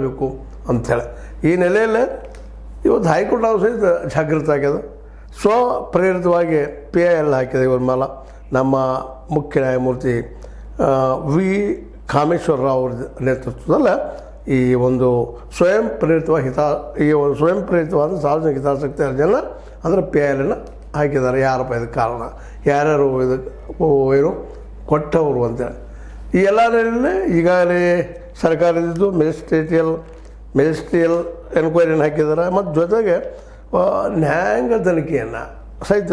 ಮಾಡಬೇಕು ಅಂಥೇಳಿ ಈ ನೆಲೆಯಲ್ಲೇ ಇವತ್ತು ಹೈಕೋರ್ಟ್ ನಾವು ಸಹಿತ ಜಾಗೃತ ಆಗ್ಯದ. ಸ್ವಪ್ರೇರಿತವಾಗಿ PIL ಹಾಕಿದೆ ಇವ್ರ ಮೇಲೆ. ನಮ್ಮ ಮುಖ್ಯ ನ್ಯಾಯಮೂರ್ತಿ ವಿ ಕಾಮೇಶ್ವರರಾವ್ ಅವ್ರ ನೇತೃತ್ವದಲ್ಲಿ ಈ ಒಂದು ಸ್ವಯಂ ಪ್ರೇರಿತವಾದ ಸಾರ್ವಜನಿಕ ಹಿತಾಸಕ್ತಿ ಅರ್ಜಿಯನ್ನು ಅಂದರೆ PIL ಹಾಕಿದ್ದಾರೆ. ಯಾರಪ್ಪ ಇದಕ್ಕೆ ಕಾರಣ, ಯಾರ್ಯಾರು ಇದಕ್ಕೆ ಏನು ಕೊಟ್ಟವರು ಅಂತೇಳಿ ಈ ಎಲ್ಲ ನೆಲೆಯಲ್ಲಿ ಈಗಾಗಲೇ ಸರ್ಕಾರದಿದ್ದು ಮೆಜಿಸ್ಟ್ರಿಯಲ್ ಎನ್ಕ್ವೈರಿಯನ್ನು ಹಾಕಿದ್ದಾರೆ. ಮತ್ತು ಜೊತೆಗೆ ನ್ಯಾಯಾಂಗ ತನಿಖೆಯನ್ನು ಸಹಿತ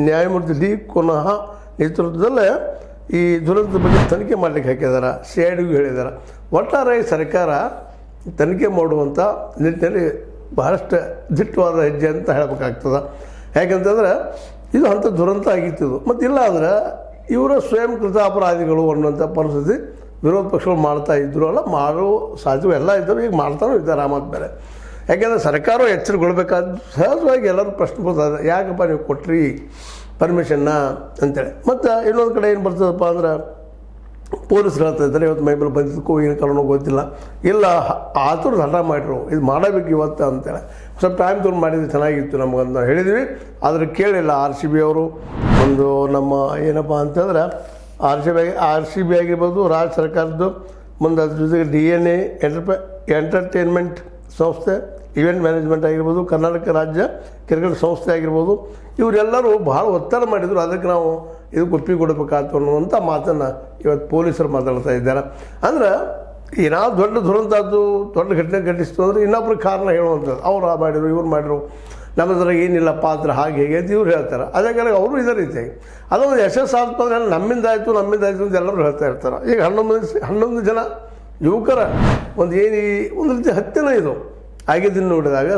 ನ್ಯಾಯಮೂರ್ತಿ ಡಿ ಕುನಃ ನೇತೃತ್ವದಲ್ಲೇ ಈ ದುರಂತದ ಬಗ್ಗೆ ತನಿಖೆ ಮಾಡಲಿಕ್ಕೆ ಹಾಕಿದ್ದಾರೆ. CIDಗೂ ಹೇಳಿದ್ದಾರೆ. ಒಟ್ಟಾರೆ ಸರ್ಕಾರ ತನಿಖೆ ಮಾಡುವಂಥ ನಿಟ್ಟಿನಲ್ಲಿ ಬಹಳಷ್ಟು ದಿಟ್ಟವಾದ ಹೆಜ್ಜೆ ಅಂತ ಹೇಳಬೇಕಾಗ್ತದೆ. ಯಾಕಂತಂದ್ರೆ ಇದು ಅಂಥ ದುರಂತ ಆಗಿತ್ತು. ಮತ್ತು ಇಲ್ಲ ಅಂದ್ರೆ ಇವರ ಸ್ವಯಂ ಕೃತ ಅಪರಾಧಿಗಳು ಅನ್ನುವಂಥ ಪರಿಸ್ಥಿತಿ ವಿರೋಧ ಪಕ್ಷಗಳು ಮಾಡ್ತಾ ಇದ್ರು ಅಲ್ಲ, ಮಾಡೋ ಸಾಧ್ಯವೇ ಎಲ್ಲ ಇದ್ದವು, ಈಗ ಮಾಡ್ತಾನೂ ಇದ್ದಾರೆ. ಆ ಮಾತು ಬೇರೆ. ಯಾಕೆಂದರೆ ಸರ್ಕಾರ ಎಚ್ಚರಗೊಳ್ಬೇಕಾದ ಸಹಜವಾಗಿ ಎಲ್ಲರೂ ಪ್ರಶ್ನೆ ಬರ್ತಾರೆ, ಯಾಕಪ್ಪ ನೀವು ಕೊಟ್ರಿ ಪರ್ಮಿಷನ್ನ ಅಂತೇಳಿ. ಮತ್ತು ಇನ್ನೊಂದು ಕಡೆ ಏನು ಬರ್ತದಪ್ಪ ಅಂದ್ರೆ ಪೊಲೀಸರು ಹೇಳ್ತಾ ಇದ್ದಾರೆ ಇವತ್ತು ಮೈಮೇಲೆ ಬಂದಿದ್ದಕ್ಕೂ ಏನು ಕಾರಣ ಗೊತ್ತಿಲ್ಲ, ಇಲ್ಲ ಆತುರ ಹಠ ಮಾಡಿರು ಇದು ಮಾಡಬೇಕು ಇವತ್ತು ಅಂತೇಳಿ. ಸ್ವಲ್ಪ ಟೈಮ್ ತೊಗೊಂಡು ಮಾಡಿದ್ರೆ ಚೆನ್ನಾಗಿತ್ತು ನಮಗಂತ ನಾವು ಹೇಳಿದ್ವಿ. ಆದರೆ ಕೇಳಿಲ್ಲ. RCB ಅವರು ಒಂದು ನಮ್ಮ ಏನಪ್ಪ ಅಂತಂದ್ರೆ RCB ಆಗಿರ್ಬೋದು, ರಾಜ್ಯ ಸರ್ಕಾರದ್ದು, ಮುಂದೆ ಅದ್ರ ಜೊತೆಗೆ DNA ಎಂಟರ್ಟೈನ್ಮೆಂಟ್ ಸಂಸ್ಥೆ, ಇವೆಂಟ್ ಮ್ಯಾನೇಜ್ಮೆಂಟ್ ಆಗಿರ್ಬೋದು, ಕರ್ನಾಟಕ ರಾಜ್ಯ ಕ್ರಿಕೆಟ್ ಸಂಸ್ಥೆ ಆಗಿರ್ಬೋದು, ಇವರೆಲ್ಲರೂ ಭಾಳ ಒತ್ತಡ ಮಾಡಿದರು. ಅದಕ್ಕೆ ನಾವು ಇದಕ್ಕೆ ಒಪ್ಪಿಗೆ ಕೊಡಬೇಕಾಯ್ತು ಅನ್ನುವಂಥ ಮಾತನ್ನು ಇವತ್ತು ಪೊಲೀಸರು ಮಾತಾಡ್ತಾ ಇದ್ದಾರೆ. ಅಂದ್ರೆ ಏನಾದ್ರು ದೊಡ್ಡ ದುರಂತದ್ದು ದೊಡ್ಡ ಘಟನೆ ಘಟಿಸ್ತು ಅಂದರೆ ಇನ್ನೊಬ್ರು ಕಾರಣ ಹೇಳುವಂಥದ್ದು, ಅವ್ರು ಮಾಡಿದ್ರು ಇವ್ರು ಮಾಡಿದ್ರು, ನಮ್ಮದ್ರ ಏನಿಲ್ಲ ಪಾತ್ರ ಹಾಗೆ ಹೇಗೆ ಅಂತ ಇವ್ರು ಹೇಳ್ತಾರೆ. ಅದೇ ಕಾರಣ ಅವರು ಇದೇ ರೀತಿಯಾಗಿ ಅದೊಂದು ಯಶಸ್ಸು ಆಯ್ತು ಅಂದರೆ ನಮ್ಮಿಂದ ಆಯಿತು ಅಂತ ಎಲ್ಲರೂ ಹೇಳ್ತಾ ಇರ್ತಾರೆ. ಈಗ 11 ಜನ ಯುವಕರ ಒಂದು ರೀತಿ ಹತ್ಯೆನೇ ಇದು ಆಗಿದ್ದನ್ನು ನೋಡಿದಾಗ